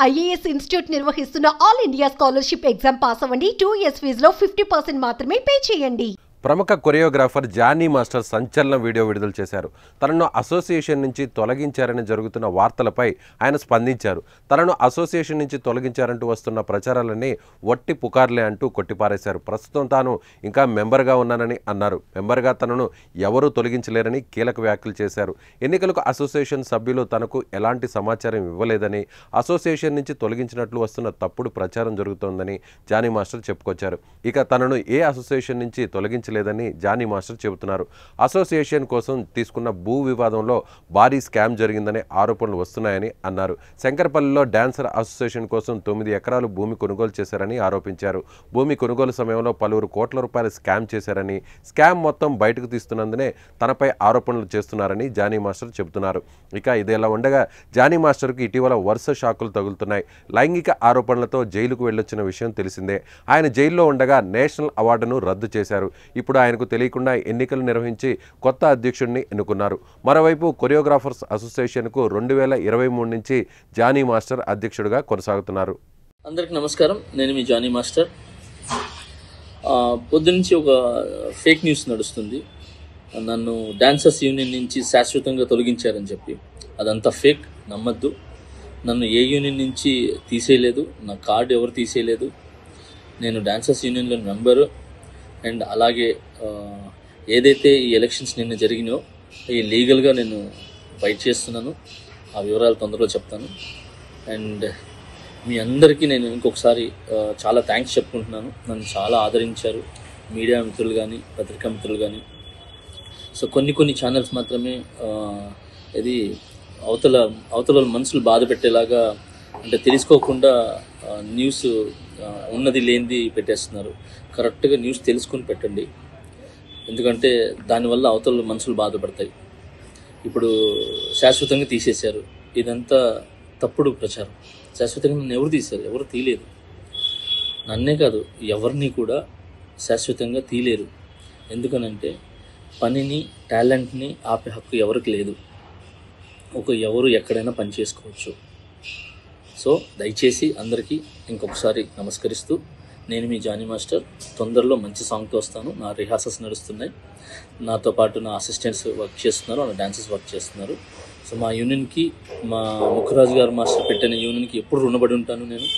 IAS institute నిర్వహిస్తున్న all India scholarship exam pass అవ్వండి. 2 years ఫీజులో 50% మాత్రమే పే చేయండి. ప్రముఖ కొరియోగ్రాఫర్ జానీ మాస్టర్ సంచలన వీడియో విడుదల చేశారు. తనను అసోసియేషన్ నుంచి తొలగించారని జరుగుతున్న వార్తలపై ఆయన స్పందించారు. తనను అసోసియేషన్ నుంచి తొలగించారంటూ వస్తున్న ప్రచారాలన్నీ వట్టి పుకార్లే అంటూ కొట్టిపారేశారు. ప్రస్తుతం తాను ఇంకా మెంబర్గా ఉన్నానని అన్నారు. మెంబర్గా తనను ఎవరూ తొలగించలేరని కీలక వ్యాఖ్యలు చేశారు. ఎన్నికలకు అసోసియేషన్ సభ్యులు తనకు ఎలాంటి సమాచారం ఇవ్వలేదని, అసోసియేషన్ నుంచి తొలగించినట్లు వస్తున్న తప్పుడు ప్రచారం జరుగుతోందని జానీ మాస్టర్ చెప్పుకొచ్చారు. ఇక తనను ఏ అసోసియేషన్ నుంచి తొలగించలేదని జానీ మాస్టర్ చెబుతున్నారు. అసోసియేషన్ కోసం తీసుకున్న భూ వివాదంలో భారీ స్కామ్ జరిగిందనే ఆరోపణలు వస్తున్నాయని అన్నారు. శంకరపల్లిలో డాన్సర్ అసోసియేషన్ కోసం 9 ఎకరాలు భూమి కొనుగోలు చేశారని ఆరోపించారు. భూమి కొనుగోలు సమయంలో పలువురు కోట్ల రూపాయల స్కామ్ చేశారని, స్కామ్ మొత్తం బయటకు తీస్తున్నందునే తనపై ఆరోపణలు చేస్తున్నారని జానీ మాస్టర్ చెబుతున్నారు. ఇక ఇదేలా ఉండగా జానీ మాస్టర్కు ఇటీవల వరుస షాకులు తగులుతున్నాయి. లైంగిక ఆరోపణలతో జైలుకు వెళ్ళొచ్చిన విషయం తెలిసిందే. ఆయన జైల్లో ఉండగా నేషనల్ అవార్డును రద్దు చేశారు. ఇప్పుడు ఆయనకు తెలియకుండా ఎన్నికలు నిర్వహించి కొత్త అధ్యక్షుడిని ఎన్నుకున్నారు. మరోవైపు కొరియోగ్రాఫర్స్ అసోసియేషన్కు 2023 నుంచి జానీ మాస్టర్ అధ్యక్షుడిగా కొనసాగుతున్నారు. అందరికీ నమస్కారం. నేను మీ జానీ మాస్టర్. పొద్దునుంచి ఒక ఫేక్ న్యూస్ నడుస్తుంది. నన్ను డాన్సర్స్ యూనియన్ నుంచి శాశ్వతంగా తొలగించారని చెప్పి. అదంతా ఫేక్, నమ్మద్దు. నన్ను ఏ యూనియన్ నుంచి తీసేయలేదు, నా కార్డు ఎవరు తీసేయలేదు. నేను డాన్సర్స్ యూనియన్లో మెంబరు. అండ్ అలాగే ఏదైతే ఈ ఎలక్షన్స్ నిన్న జరిగినాయో ఈ లీగల్గా నేను ఫైట్ చేస్తున్నాను. ఆ వివరాలు తొందరలో చెప్తాను. అండ్ మీ అందరికీ నేను ఇంకొకసారి చాలా థ్యాంక్స్ చెప్పుకుంటున్నాను. నన్ను చాలా ఆదరించారు మీడియా మిత్రులు కానీ, పత్రికా మిత్రులు కానీ. సో కొన్ని ఛానల్స్ మాత్రమే ఇది అవతల మనసులు బాధ పెట్టేలాగా, అంటే తెలుసుకోకుండా న్యూస్ ఉన్నది లేనిది పెట్టేస్తున్నారు. కరెక్ట్గా న్యూస్ తెలుసుకుని పెట్టండి, ఎందుకంటే దానివల్ల అవతల మనసులు బాధపడతాయి. ఇప్పుడు శాశ్వతంగా తీసేశారు, ఇదంతా తప్పుడు ప్రచారం. శాశ్వతంగా నన్ను ఎవరు తీశారు? ఎవరు తీయలేదు. నన్నే కాదు, ఎవరిని కూడా శాశ్వతంగా తీయలేరు. ఎందుకనంటే పనిని, టాలెంట్ని ఆపే హక్కు ఎవరికి లేదు. ఎవరు ఎక్కడైనా పని చేసుకోవచ్చు. సో దయచేసి అందరికీ ఇంకొకసారి నమస్కరిస్తూ, నేను మీ జానీ మాస్టర్. తొందరలో మంచి సాంగ్తో వస్తాను. నా రిహార్సల్స్ నడుస్తున్నాయి. నాతో పాటు నా అసిస్టెంట్స్ వర్క్ చేస్తున్నారు, నా డాన్సర్స్ వర్క్ చేస్తున్నారు. సో మా యూనియన్కి, మా ముఖరాజు గారు మాస్టర్ పెట్టిన యూనియన్కి ఎప్పుడు రుణపడి ఉంటాను నేను.